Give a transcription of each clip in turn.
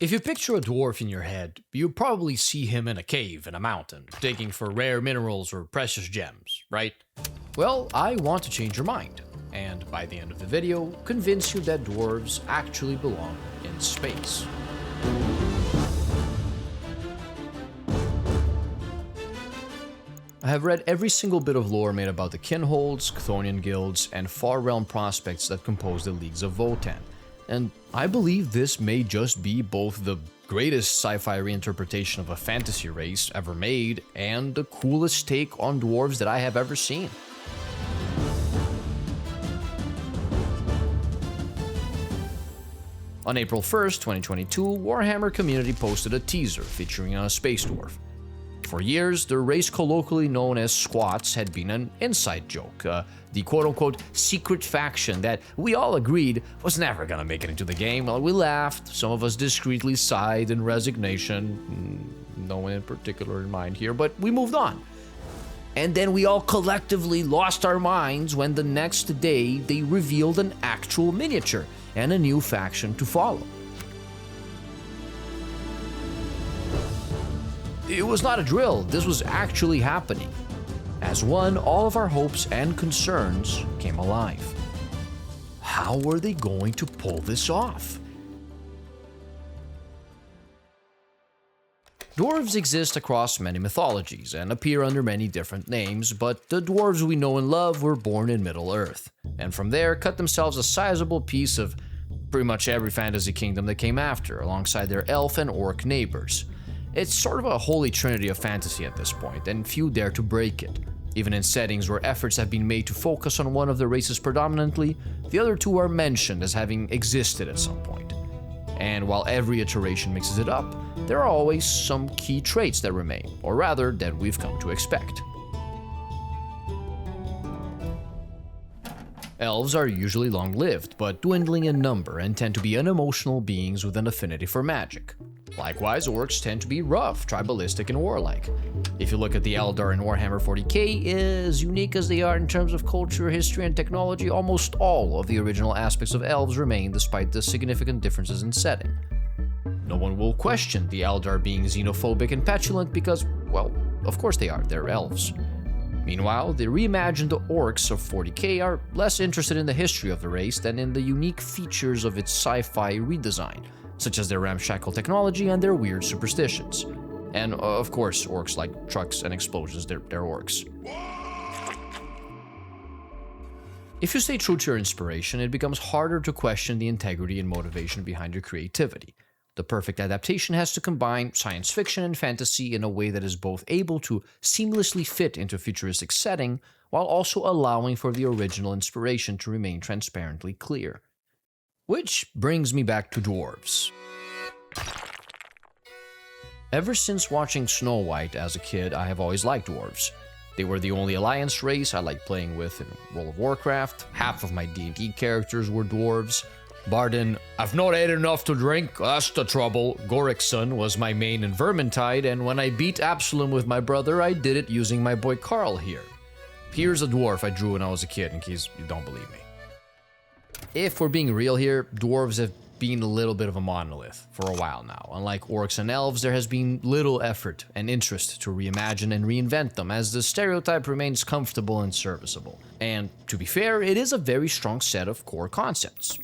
If you picture a dwarf in your head, you probably see him in a cave in a mountain, digging for rare minerals or precious gems, right? Well, I want to change your mind, and by the end of the video, convince you that dwarves actually belong in space. I have read every single bit of lore made about the kinholds, Chthonian guilds, and far realm prospects that compose the Leagues of Votann, and I believe this may just be both the greatest sci-fi reinterpretation of a fantasy race ever made and the coolest take on dwarves that I have ever seen. On April 1st, 2022, Warhammer community posted a teaser featuring a space dwarf. For years, the race colloquially known as squats had been an inside joke, the quote-unquote secret faction that we all agreed was never gonna make it into the game. Well, we laughed, some of us discreetly sighed in resignation, no one in particular in mind here, but we moved on. And then we all collectively lost our minds when the next day they revealed an actual miniature and a new faction to follow. It was not a drill, this was actually happening. As one, all of our hopes and concerns came alive. How were they going to pull this off? Dwarves exist across many mythologies and appear under many different names, but the dwarves we know and love were born in Middle-earth, and from there cut themselves a sizable piece of pretty much every fantasy kingdom that came after, alongside their elf and orc neighbors. It's sort of a holy trinity of fantasy at this point, and few dare to break it. Even in settings where efforts have been made to focus on one of the races predominantly, the other two are mentioned as having existed at some point. And while every iteration mixes it up, there are always some key traits that remain, or rather, that we've come to expect. Elves are usually long-lived, but dwindling in number and tend to be unemotional beings with an affinity for magic. Likewise, orcs tend to be rough, tribalistic, and warlike. If you look at the Eldar in Warhammer 40k, as unique as they are in terms of culture, history, and technology, almost all of the original aspects of elves remain despite the significant differences in setting. No one will question the Eldar being xenophobic and petulant because, well, of course they are, they're elves. Meanwhile, the reimagined orcs of 40k are less interested in the history of the race than in the unique features of its sci-fi redesign, such as their ramshackle technology and their weird superstitions. And of course, orcs like trucks and explosions, they're orcs. If you stay true to your inspiration, it becomes harder to question the integrity and motivation behind your creativity. The perfect adaptation has to combine science fiction and fantasy in a way that is both able to seamlessly fit into a futuristic setting, while also allowing for the original inspiration to remain transparently clear. Which brings me back to dwarves. Ever since watching Snow White as a kid, I have always liked dwarves. They were the only alliance race I liked playing with in World of Warcraft. Half of my D&D characters were dwarves. Barden, I've not ate enough to drink, that's the trouble. Gorikson was my main in Vermintide, and when I beat Absalom with my brother, I did it using my boy Kâhl here. Here's a dwarf I drew when I was a kid, in case you don't believe me. If we're being real here, dwarves have been a little bit of a monolith for a while now. Unlike orcs and elves, there has been little effort and interest to reimagine and reinvent them, as the stereotype remains comfortable and serviceable. And to be fair, it is a very strong set of core concepts.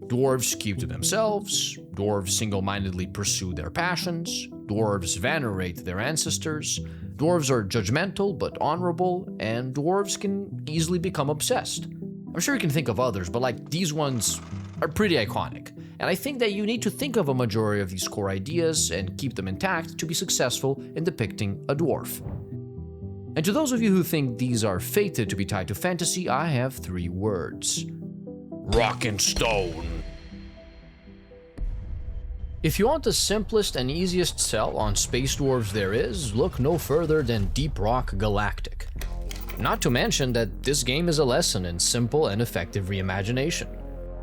Dwarves keep to themselves, dwarves single-mindedly pursue their passions, dwarves venerate their ancestors, dwarves are judgmental but honorable, and dwarves can easily become obsessed. I'm sure you can think of others, but like these ones are pretty iconic, and I think that you need to think of a majority of these core ideas and keep them intact to be successful in depicting a dwarf. And to those of you who think these are fated to be tied to fantasy, I have 3 words. Rock and stone. If you want the simplest and easiest sell on space dwarves there is, look no further than Deep Rock Galactic. Not to mention that this game is a lesson in simple and effective reimagination.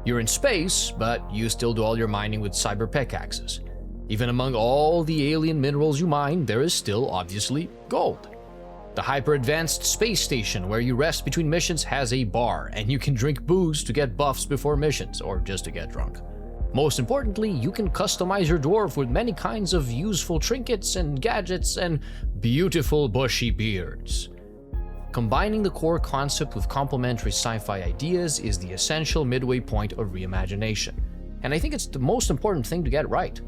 You're in space, but you still do all your mining with cyber pickaxes. Even among all the alien minerals you mine, there is still, obviously, gold. The hyper-advanced space station where you rest between missions has a bar, and you can drink booze to get buffs before missions, or just to get drunk. Most importantly, you can customize your dwarf with many kinds of useful trinkets and gadgets and beautiful bushy beards. Combining the core concept with complementary sci-fi ideas is the essential midway point of reimagination, and I think it's the most important thing to get right,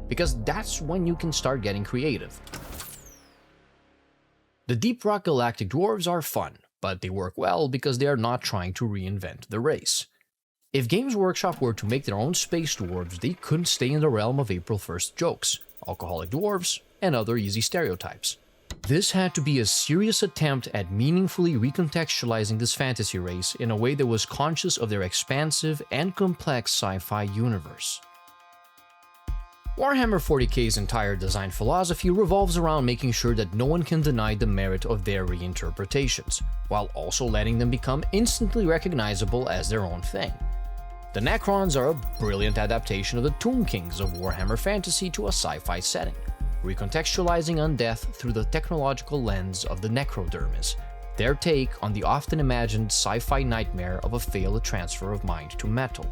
because that's when you can start getting creative. The Deep Rock Galactic Dwarves are fun, but they work well because they are not trying to reinvent the race. If Games Workshop were to make their own space dwarves, they couldn't stay in the realm of April 1st jokes, alcoholic dwarves, and other easy stereotypes. This had to be a serious attempt at meaningfully recontextualizing this fantasy race in a way that was conscious of their expansive and complex sci-fi universe. Warhammer 40k's entire design philosophy revolves around making sure that no one can deny the merit of their reinterpretations, while also letting them become instantly recognizable as their own thing. The Necrons are a brilliant adaptation of the Tomb Kings of Warhammer Fantasy to a sci-fi setting, recontextualizing undeath through the technological lens of the Necrodermis, their take on the often imagined sci-fi nightmare of a failed transfer of mind to metal.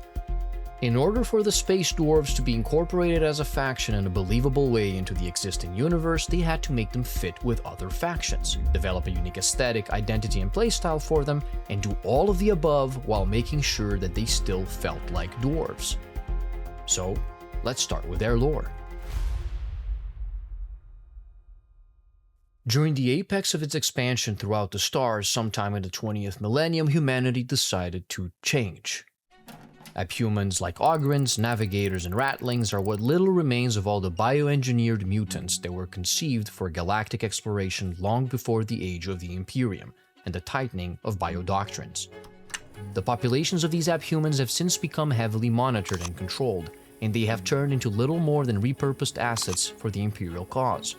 In order for the Space Dwarves to be incorporated as a faction in a believable way into the existing universe, they had to make them fit with other factions, develop a unique aesthetic, identity, and playstyle for them, and do all of the above while making sure that they still felt like dwarves. So, let's start with their lore. During the apex of its expansion throughout the stars sometime in the 20th millennium, humanity decided to change. Abhumans like Ogrins, Navigators, and Ratlings are what little remains of all the bioengineered mutants that were conceived for galactic exploration long before the age of the Imperium and the tightening of biodoctrines. The populations of these Abhumans have since become heavily monitored and controlled, and they have turned into little more than repurposed assets for the Imperial cause.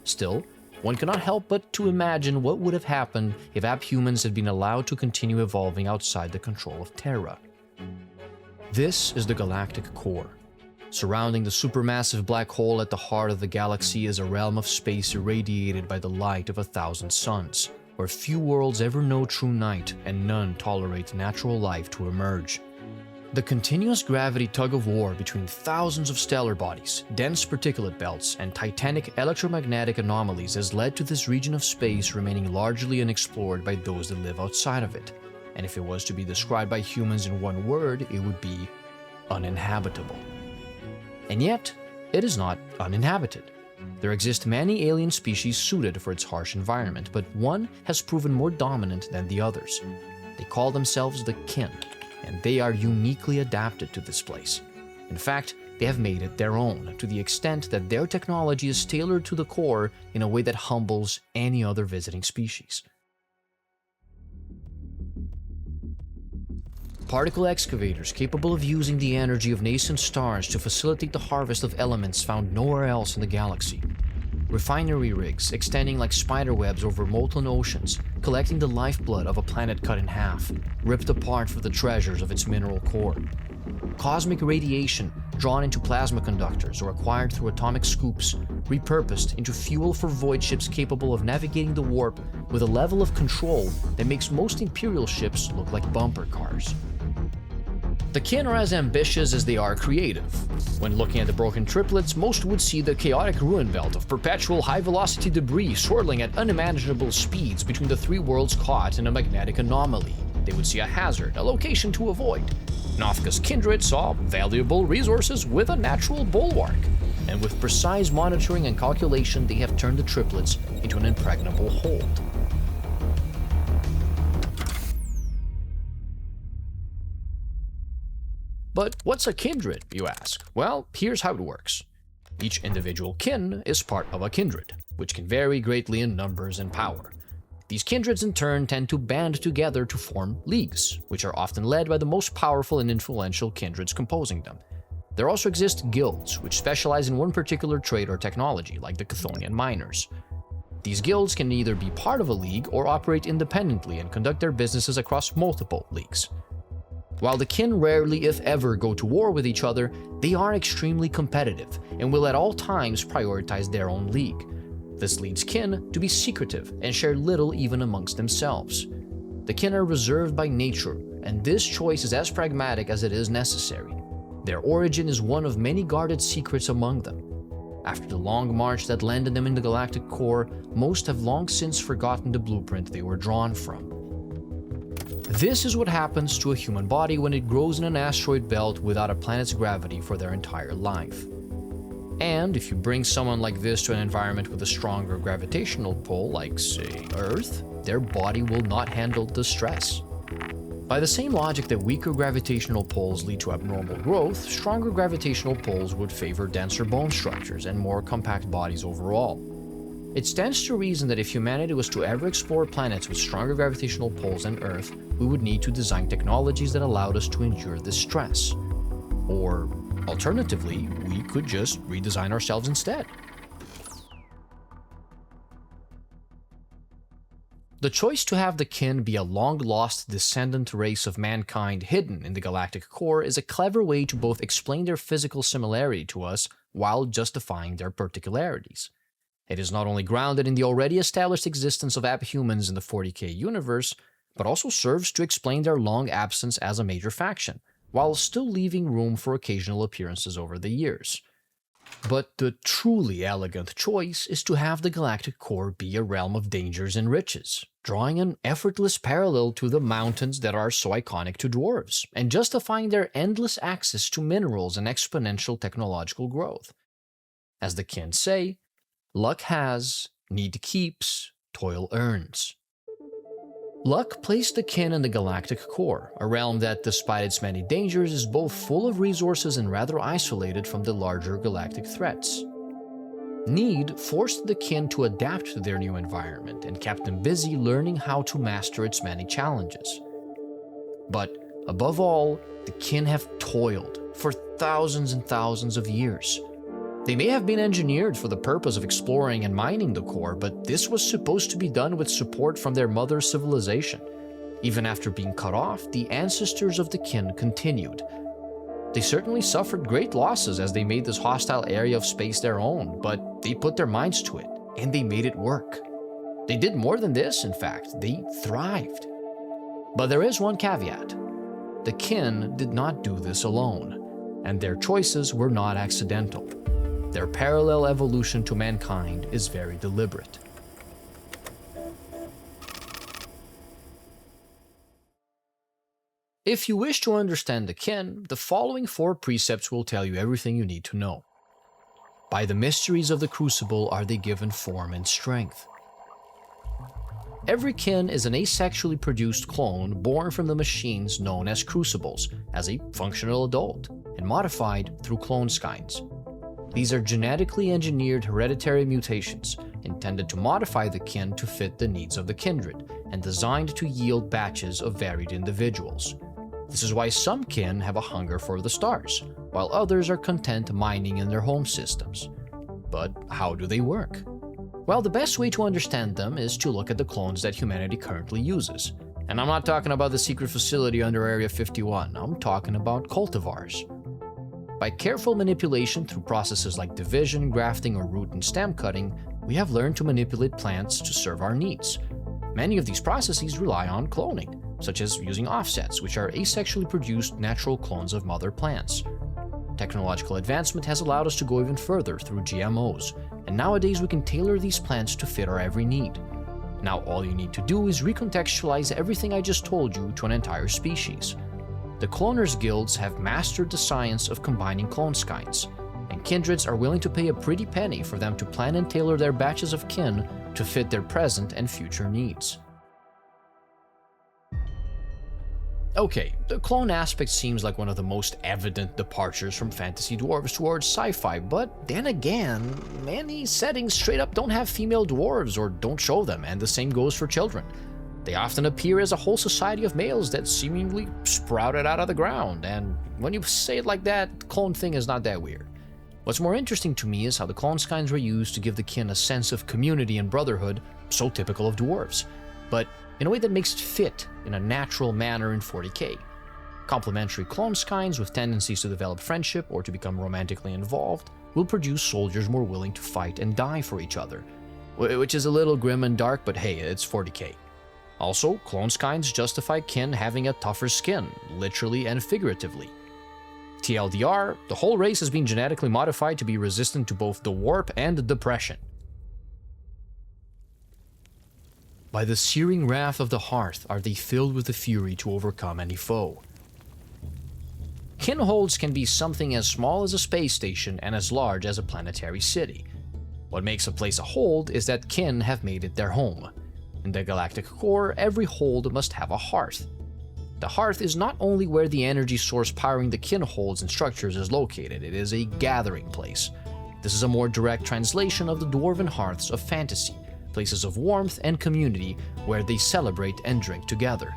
Still, one cannot help but to imagine what would have happened if Abhumans had been allowed to continue evolving outside the control of Terra. This is the galactic core. Surrounding the supermassive black hole at the heart of the galaxy is a realm of space irradiated by the light of 1,000 suns, where few worlds ever know true night and none tolerate natural life to emerge. The continuous gravity tug-of-war between thousands of stellar bodies, dense particulate belts, and titanic electromagnetic anomalies has led to this region of space remaining largely unexplored by those that live outside of it. And if it was to be described by humans in one word, it would be uninhabitable. And yet, it is not uninhabited. There exist many alien species suited for its harsh environment, but one has proven more dominant than the others. They call themselves the Kin, and they are uniquely adapted to this place. In fact, they have made it their own, to the extent that their technology is tailored to the core in a way that humbles any other visiting species. Particle excavators capable of using the energy of nascent stars to facilitate the harvest of elements found nowhere else in the galaxy. Refinery rigs extending like spiderwebs over molten oceans, collecting the lifeblood of a planet cut in half, ripped apart for the treasures of its mineral core. Cosmic radiation drawn into plasma conductors or acquired through atomic scoops, repurposed into fuel for void ships capable of navigating the warp with a level of control that makes most Imperial ships look like bumper cars. The Kin are as ambitious as they are creative. When looking at the broken triplets, most would see the chaotic ruin belt of perpetual high-velocity debris swirling at unimaginable speeds between the three worlds caught in a magnetic anomaly. They would see a hazard, a location to avoid. Nafka's kindred saw valuable resources with a natural bulwark. And with precise monitoring and calculation, they have turned the triplets into an impregnable hold. But what's a kindred, you ask? Well, here's how it works. Each individual kin is part of a kindred, which can vary greatly in numbers and power. These kindreds in turn tend to band together to form leagues, which are often led by the most powerful and influential kindreds composing them. There also exist guilds, which specialize in one particular trade or technology, like the Chthonian miners. These guilds can either be part of a league or operate independently and conduct their businesses across multiple leagues. While the kin rarely, if ever, go to war with each other, they are extremely competitive and will at all times prioritize their own league. This leads kin to be secretive and share little even amongst themselves. The kin are reserved by nature, and this choice is as pragmatic as it is necessary. Their origin is one of many guarded secrets among them. After the long march that landed them in the galactic core, most have long since forgotten the blueprint they were drawn from. This is what happens to a human body when it grows in an asteroid belt without a planet's gravity for their entire life. And if you bring someone like this to an environment with a stronger gravitational pull, like, say, Earth, their body will not handle the stress. By the same logic that weaker gravitational pulls lead to abnormal growth, stronger gravitational pulls would favor denser bone structures and more compact bodies overall. It stands to reason that if humanity was to ever explore planets with stronger gravitational pulls than Earth, we would need to design technologies that allowed us to endure this stress. Or, alternatively, we could just redesign ourselves instead. The choice to have the kin be a long-lost descendant race of mankind hidden in the galactic core is a clever way to both explain their physical similarity to us while justifying their particularities. It is not only grounded in the already established existence of abhumans in the 40k universe, but also serves to explain their long absence as a major faction, while still leaving room for occasional appearances over the years. But the truly elegant choice is to have the galactic core be a realm of dangers and riches, drawing an effortless parallel to the mountains that are so iconic to dwarves, and justifying their endless access to minerals and exponential technological growth. As the kin say, luck has, need keeps, toil earns. Luck placed the kin in the galactic core, a realm that, despite its many dangers, is both full of resources and rather isolated from the larger galactic threats. Need forced the kin to adapt to their new environment and kept them busy learning how to master its many challenges. But, above all, the kin have toiled for thousands and thousands of years. They may have been engineered for the purpose of exploring and mining the core, but this was supposed to be done with support from their mother civilization. Even after being cut off, the ancestors of the kin continued. They certainly suffered great losses as they made this hostile area of space their own, but they put their minds to it, and they made it work. They did more than this, in fact, they thrived. But there is one caveat. The kin did not do this alone, and their choices were not accidental. Their parallel evolution to mankind is very deliberate. If you wish to understand the kin, the following 4 precepts will tell you everything you need to know. By the mysteries of the Crucible are they given form and strength. Every kin is an asexually produced clone born from the machines known as crucibles, as a functional adult, and modified through clone skines. These are genetically engineered hereditary mutations, intended to modify the kin to fit the needs of the kindred, and designed to yield batches of varied individuals. This is why some kin have a hunger for the stars, while others are content mining in their home systems. But how do they work? Well, the best way to understand them is to look at the clones that humanity currently uses. And I'm not talking about the secret facility under Area 51, I'm talking about cultivars. By careful manipulation through processes like division, grafting, or root and stem cutting, we have learned to manipulate plants to serve our needs. Many of these processes rely on cloning, such as using offsets, which are asexually produced natural clones of mother plants. Technological advancement has allowed us to go even further through GMOs, and nowadays we can tailor these plants to fit our every need. Now all you need to do is recontextualize everything I just told you to an entire species. The cloners' guilds have mastered the science of combining clone skines, and kindreds are willing to pay a pretty penny for them to plan and tailor their batches of kin to fit their present and future needs. Okay, the clone aspect seems like one of the most evident departures from fantasy dwarves towards sci-fi, but then again, many settings straight up don't have female dwarves or don't show them, and the same goes for children. They often appear as a whole society of males that seemingly sprouted out of the ground, and when you say it like that, the clone thing is not that weird. What's more interesting to me is how the clone skines were used to give the kin a sense of community and brotherhood, so typical of dwarves, but in a way that makes it fit in a natural manner in 40k. Complementary clone skines with tendencies to develop friendship or to become romantically involved will produce soldiers more willing to fight and die for each other, which is a little grim and dark, but hey, it's 40k. Also, clone skines justify kin having a tougher skin, literally and figuratively. TLDR, the whole race has been genetically modified to be resistant to both the warp and depression. By the searing wrath of the hearth are they filled with the fury to overcome any foe. Kin holds can be something as small as a space station and as large as a planetary city. What makes a place a hold is that kin have made it their home. In the galactic core, every hold must have a hearth. The hearth is not only where the energy source powering the kin holds and structures is located, it is a gathering place. This is a more direct translation of the dwarven hearths of fantasy, places of warmth and community where they celebrate and drink together.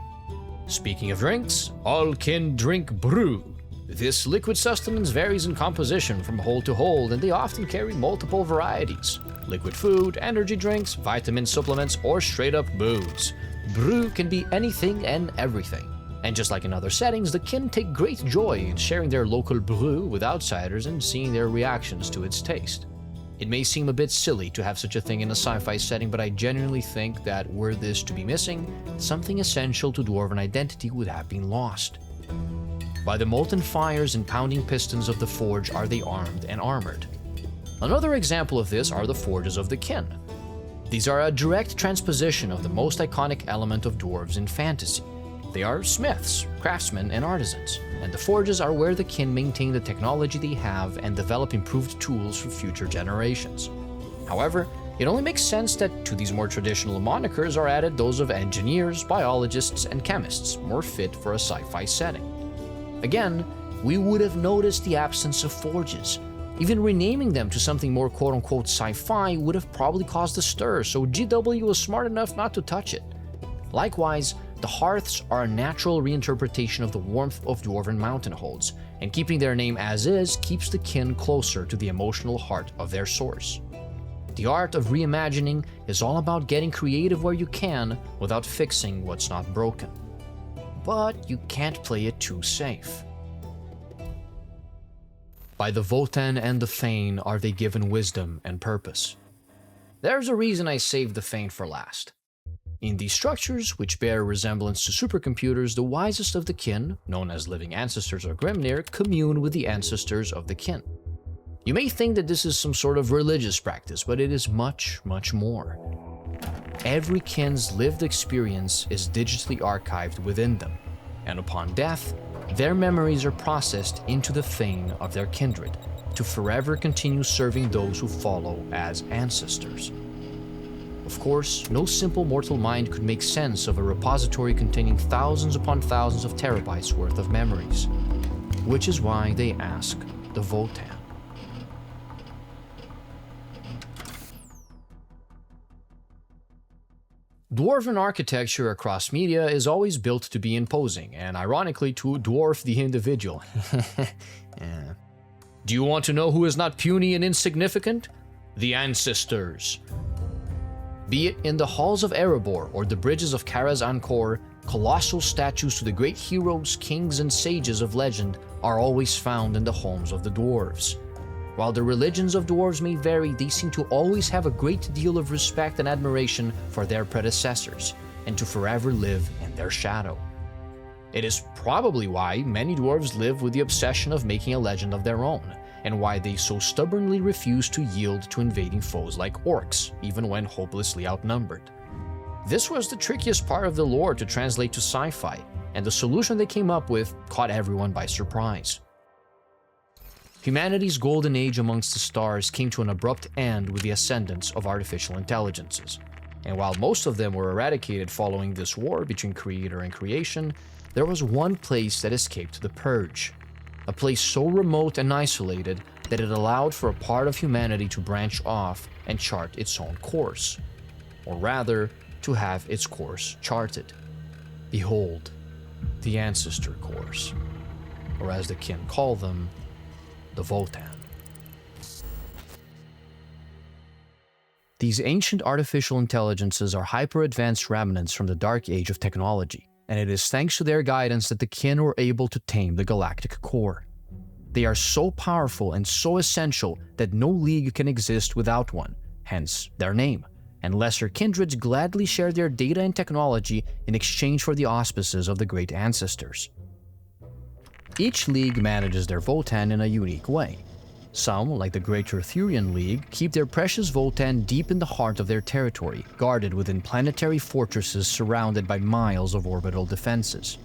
Speaking of drinks, all kin drink brew. This liquid sustenance varies in composition from hold to hold, and they often carry multiple varieties: liquid food, energy drinks, vitamin supplements, or straight up booze. Brew can be anything and everything. And just like in other settings, the kin take great joy in sharing their local brew with outsiders and seeing their reactions to its taste. It may seem a bit silly to have such a thing in a sci-fi setting, but I genuinely think that were this to be missing, something essential to dwarven identity would have been lost. By the molten fires and pounding pistons of the forge are they armed and armored. Another example of this are the forges of the kin. These are a direct transposition of the most iconic element of dwarves in fantasy. They are smiths, craftsmen, and artisans, and the forges are where the kin maintain the technology they have and develop improved tools for future generations. However, it only makes sense that to these more traditional monikers are added those of engineers, biologists, and chemists, more fit for a sci-fi setting. Again, we would have noticed the absence of forges. Even renaming them to something more quote-unquote sci-fi would have probably caused a stir, so GW was smart enough not to touch it. Likewise, the hearths are a natural reinterpretation of the warmth of dwarven mountain holds, and keeping their name as is keeps the kin closer to the emotional heart of their source. The art of reimagining is all about getting creative where you can without fixing what's not broken. But you can't play it too safe. By the Votann and the Thane are they given wisdom and purpose. There's a reason I saved the Thane for last. In these structures, which bear resemblance to supercomputers, the wisest of the kin, known as living ancestors or Grimnir, commune with the ancestors of the kin. You may think that this is some sort of religious practice, but it is much, much more. Every kin's lived experience is digitally archived within them, and upon death, their memories are processed into the Thane of their kindred, to forever continue serving those who follow as ancestors. Of course, no simple mortal mind could make sense of a repository containing thousands upon thousands of terabytes worth of memories, which is why they ask the Votann. Dwarven architecture across media is always built to be imposing, and ironically to dwarf the individual. Yeah. Do you want to know who is not puny and insignificant? The ancestors. Be it in the halls of Erebor or the bridges of Karaz Ankor, colossal statues to the great heroes, kings, and sages of legend are always found in the homes of the dwarves. While the religions of dwarves may vary, they seem to always have a great deal of respect and admiration for their predecessors, and to forever live in their shadow. It is probably why many dwarves live with the obsession of making a legend of their own, and why they so stubbornly refuse to yield to invading foes like orcs, even when hopelessly outnumbered. This was the trickiest part of the lore to translate to sci-fi, and the solution they came up with caught everyone by surprise. Humanity's golden age amongst the stars came to an abrupt end with the ascendance of artificial intelligences, and while most of them were eradicated following this war between creator and creation, there was one place that escaped the purge. A place so remote and isolated that it allowed for a part of humanity to branch off and chart its own course, or rather, to have its course charted. Behold, the ancestor course, or as the kin call them, the Votann. These ancient artificial intelligences are hyper-advanced remnants from the dark age of technology, and it is thanks to their guidance that the kin were able to tame the galactic core. They are so powerful and so essential that no league can exist without one, hence their name, and lesser kindreds gladly share their data and technology in exchange for the auspices of the great ancestors. Each league manages their Votann in a unique way. Some, like the Great Arthurian League, keep their precious Votann deep in the heart of their territory, guarded within planetary fortresses surrounded by miles of orbital defenses.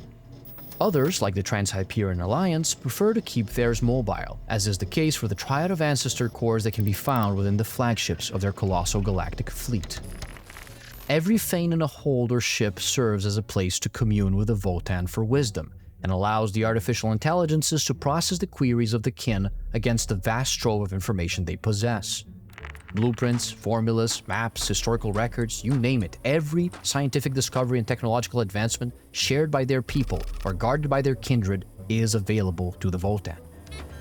Others, like the Trans-Hyperion Alliance, prefer to keep theirs mobile, as is the case for the triad of ancestor cores that can be found within the flagships of their colossal galactic fleet. Every Fane in a hold or ship serves as a place to commune with the Votann for wisdom, and allows the artificial intelligences to process the queries of the kin against the vast trove of information they possess. Blueprints, formulas, maps, historical records, you name it, every scientific discovery and technological advancement shared by their people or guarded by their kindred is available to the Votann.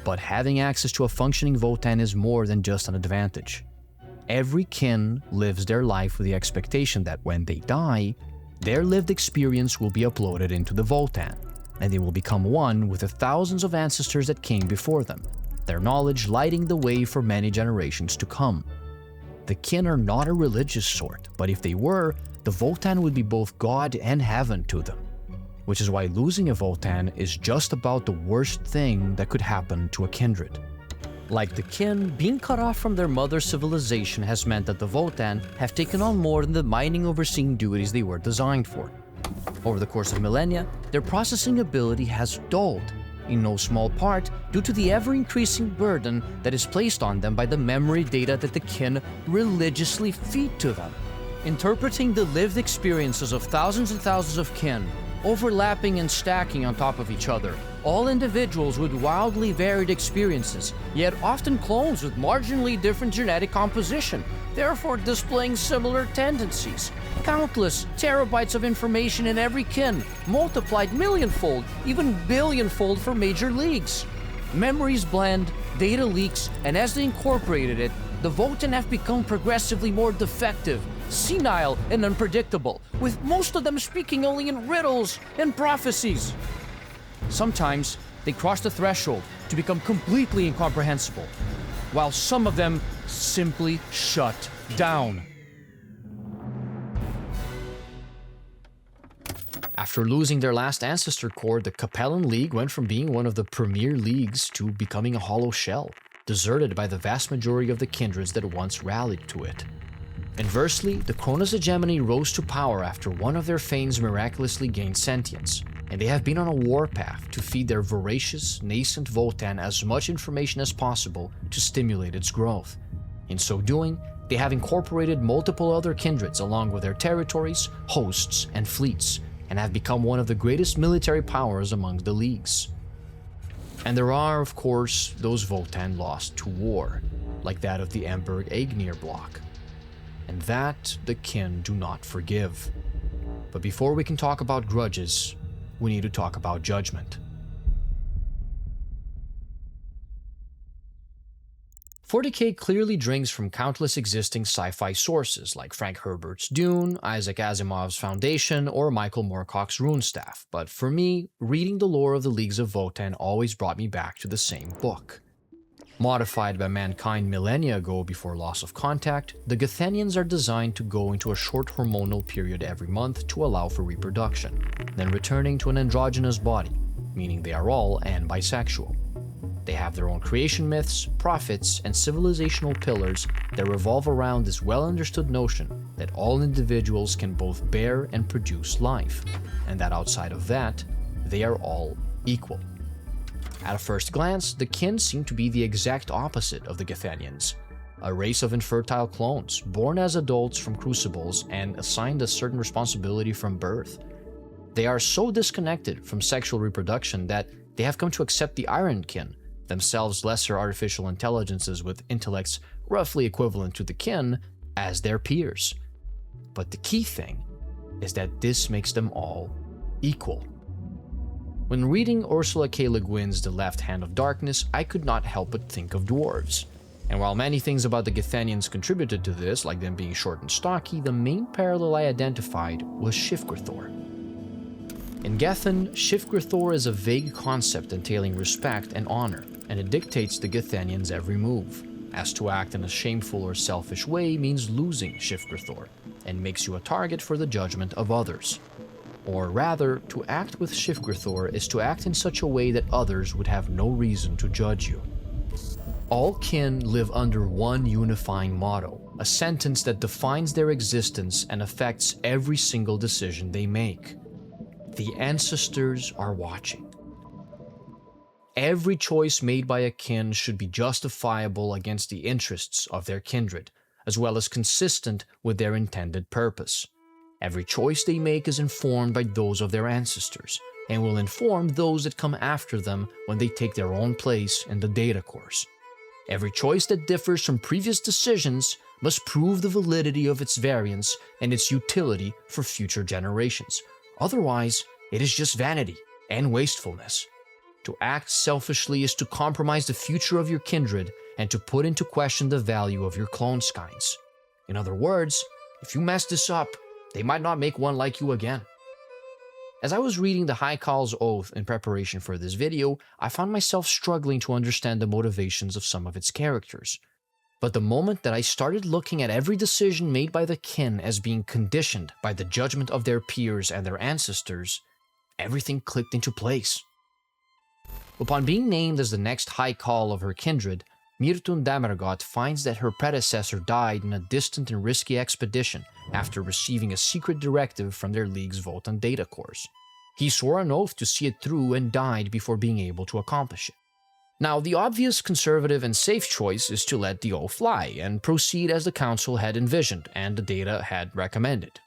But having access to a functioning Votann is more than just an advantage. Every kin lives their life with the expectation that when they die, their lived experience will be uploaded into the Votann, and they will become one with the thousands of ancestors that came before them, their knowledge lighting the way for many generations to come. The kin are not a religious sort, but if they were, the Votann would be both God and heaven to them. Which is why losing a Votann is just about the worst thing that could happen to a kindred. Like the kin, being cut off from their mother civilization has meant that the Votann have taken on more than the mining overseeing duties they were designed for. Over the course of millennia, their processing ability has dulled, in no small part due to the ever-increasing burden that is placed on them by the memory data that the kin religiously feed to them. Interpreting the lived experiences of thousands and thousands of kin, overlapping and stacking on top of each other, all individuals with wildly varied experiences, yet often clones with marginally different genetic composition, therefore displaying similar tendencies. Countless terabytes of information in every kin, multiplied millionfold, even billionfold for major leagues. Memories blend, data leaks, and as they incorporated it, the Votann have become progressively more defective, senile, and unpredictable, with most of them speaking only in riddles and prophecies. Sometimes, they cross the threshold to become completely incomprehensible, while some of them simply shut down. After losing their last ancestor core, the Capellan League went from being one of the premier leagues to becoming a hollow shell, deserted by the vast majority of the kindreds that once rallied to it. Inversely, the Kronos hegemony rose to power after one of their Fanes miraculously gained sentience, and they have been on a warpath to feed their voracious, nascent Votann as much information as possible to stimulate its growth. In so doing, they have incorporated multiple other kindreds along with their territories, hosts, and fleets, and have become one of the greatest military powers among the leagues. And there are, of course, those Votann lost to war, like that of the Emberg-Agnir block. And that the kin do not forgive. But before we can talk about grudges, we need to talk about judgment. 40k clearly drinks from countless existing sci-fi sources like Frank Herbert's Dune, Isaac Asimov's Foundation, or Michael Moorcock's Runestaff, but for me, reading the lore of the Leagues of Votann always brought me back to the same book. Modified by mankind millennia ago before loss of contact, the Gathenians are designed to go into a short hormonal period every month to allow for reproduction, then returning to an androgynous body, meaning they are all and bisexual. They have their own creation myths, prophets, and civilizational pillars that revolve around this well-understood notion that all individuals can both bear and produce life, and that outside of that, they are all equal. At a first glance, the kin seem to be the exact opposite of the Gathenians, a race of infertile clones, born as adults from crucibles and assigned a certain responsibility from birth. They are so disconnected from sexual reproduction that they have come to accept the Iron Kin, themselves lesser artificial intelligences with intellects roughly equivalent to the kin, as their peers. But the key thing is that this makes them all equal. When reading Ursula K. Le Guin's The Left Hand of Darkness, I could not help but think of dwarves. And while many things about the Gathenians contributed to this, like them being short and stocky, the main parallel I identified was Shifgurthor. In Gethen, Shifgurthor is a vague concept entailing respect and honor, and it dictates the Gathenians' every move, as to act in a shameful or selfish way means losing Shifgurthor, and makes you a target for the judgment of others. Or rather, to act with Shifgrithor is to act in such a way that others would have no reason to judge you. All kin live under one unifying motto, a sentence that defines their existence and affects every single decision they make. The ancestors are watching. Every choice made by a kin should be justifiable against the interests of their kindred, as well as consistent with their intended purpose. Every choice they make is informed by those of their ancestors, and will inform those that come after them when they take their own place in the data course. Every choice that differs from previous decisions must prove the validity of its variance and its utility for future generations. Otherwise, it is just vanity and wastefulness. To act selfishly is to compromise the future of your kindred and to put into question the value of your clone skins. In other words, if you mess this up, they might not make one like you again. As I was reading the High Kâhl's Oath in preparation for this video, I found myself struggling to understand the motivations of some of its characters. But the moment that I started looking at every decision made by the kin as being conditioned by the judgment of their peers and their ancestors, everything clicked into place. Upon being named as the next High Kâhl of her kindred, Mirtun Damergot finds that her predecessor died in a distant and risky expedition after receiving a secret directive from their Leagues of Votann data cores. He swore an oath to see it through and died before being able to accomplish it. Now, the obvious conservative and safe choice is to let the oath lie and proceed as the Council had envisioned and the data had recommended.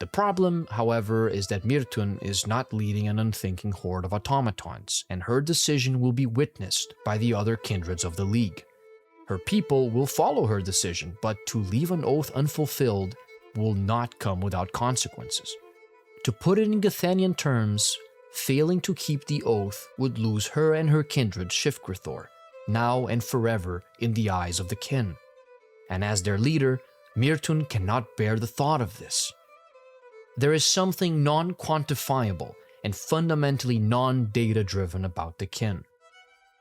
The problem, however, is that Mirtun is not leading an unthinking horde of automatons, and her decision will be witnessed by the other kindreds of the League. Her people will follow her decision, but to leave an oath unfulfilled will not come without consequences. To put it in Gathanian terms, failing to keep the oath would lose her and her kindred Shifgrithor, now and forever in the eyes of the kin. And as their leader, Mirtun cannot bear the thought of this. There is something non-quantifiable and fundamentally non-data driven about the kin.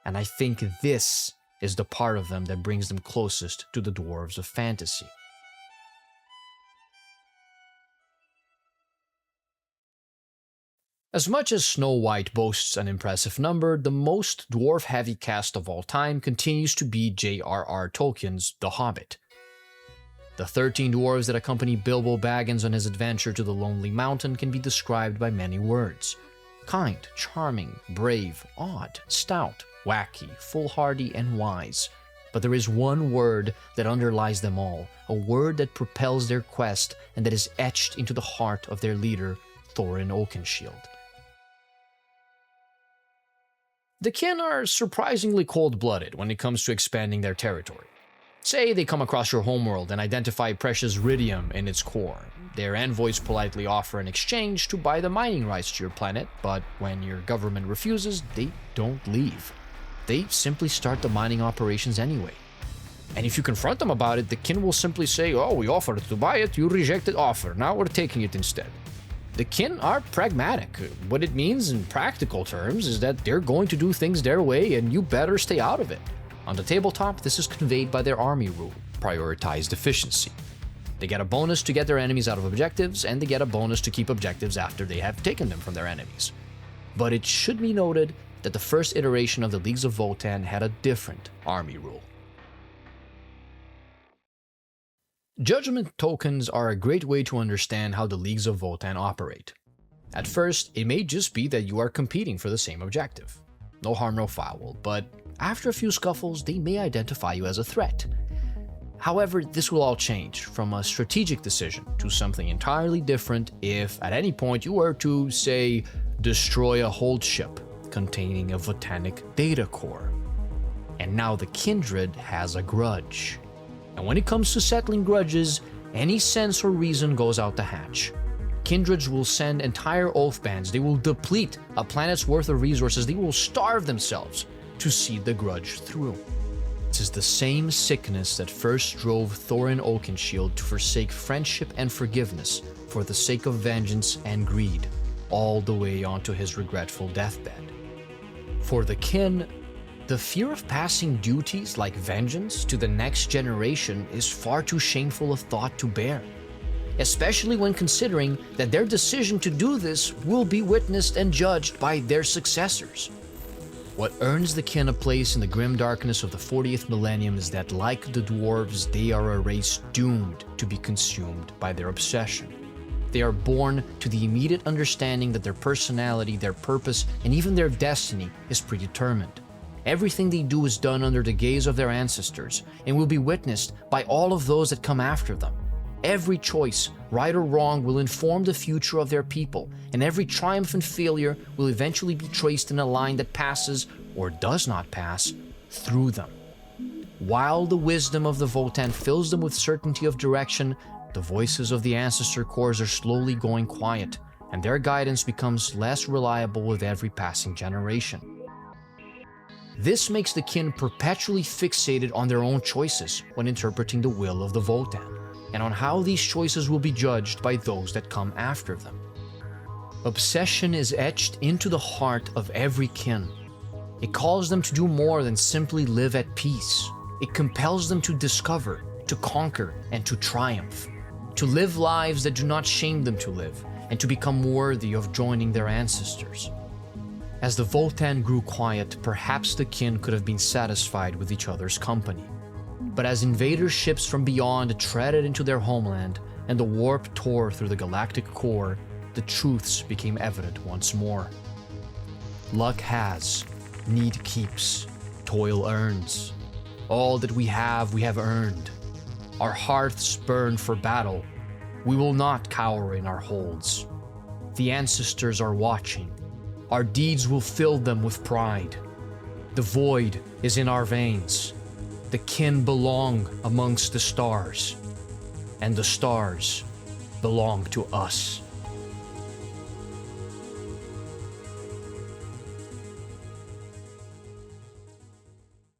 And I think this is the part of them that brings them closest to the dwarves of fantasy. As much as Snow White boasts an impressive number, the most dwarf-heavy cast of all time continues to be J.R.R. Tolkien's The Hobbit. The 13 dwarves that accompany Bilbo Baggins on his adventure to the Lonely Mountain can be described by many words. Kind, charming, brave, odd, stout, wacky, foolhardy, and wise. But there is one word that underlies them all, a word that propels their quest and that is etched into the heart of their leader, Thorin Oakenshield. The kin are surprisingly cold-blooded when it comes to expanding their territory. Say they come across your homeworld and identify precious iridium in its core. Their envoys politely offer an exchange to buy the mining rights to your planet, but when your government refuses, they don't leave. They simply start the mining operations anyway. And if you confront them about it, the kin will simply say, "Oh, we offered to buy it, you rejected offer, now we're taking it instead." The kin are pragmatic. What it means in practical terms is that they're going to do things their way and you better stay out of it. On the tabletop, this is conveyed by their army rule, prioritized efficiency. They get a bonus to get their enemies out of objectives, and they get a bonus to keep objectives after they have taken them from their enemies. But it should be noted that the first iteration of the Leagues of Votann had a different army rule. Judgment tokens are a great way to understand how the Leagues of Votann operate. At first, it may just be that you are competing for the same objective. No harm, no foul, but after a few scuffles, they may identify you as a threat. However, this will all change from a strategic decision to something entirely different if at any point you were to, say, destroy a hold ship containing a Votannic data core. And now the kindred has a grudge. And when it comes to settling grudges, any sense or reason goes out the hatch. Kindreds will send entire oath bands, they will deplete a planet's worth of resources, they will starve themselves to see the grudge through. It is the same sickness that first drove Thorin Oakenshield to forsake friendship and forgiveness for the sake of vengeance and greed, all the way onto his regretful deathbed. For the kin, the fear of passing duties like vengeance to the next generation is far too shameful a thought to bear. especially when considering that their decision to do this will be witnessed and judged by their successors. What earns the kin a place in the grim darkness of the 40th millennium is that, like the dwarves, they are a race doomed to be consumed by their obsession. They are born to the immediate understanding that their personality, their purpose, and even their destiny is predetermined. Everything they do is done under the gaze of their ancestors and will be witnessed by all of those that come after them. Every choice, right or wrong, will inform the future of their people, and every triumph and failure will eventually be traced in a line that passes, or does not pass, through them. While the wisdom of the Votann fills them with certainty of direction, the voices of the ancestor cores are slowly going quiet, and their guidance becomes less reliable with every passing generation. This makes the kin perpetually fixated on their own choices when interpreting the will of the Votann, and on how these choices will be judged by those that come after them. Obsession is etched into the heart of every kin. It calls them to do more than simply live at peace. It compels them to discover, to conquer, and to triumph. To live lives that do not shame them to live, and to become worthy of joining their ancestors. As the Votann grew quiet, perhaps the kin could have been satisfied with each other's company. But as invader ships from beyond treaded into their homeland, and the warp tore through the galactic core, the truths became evident once more. Luck has, need keeps, toil earns. All that we have earned. Our hearths burn for battle. We will not cower in our holds. The ancestors are watching. Our deeds will fill them with pride. The void is in our veins. The kin belong amongst the stars, and the stars belong to us.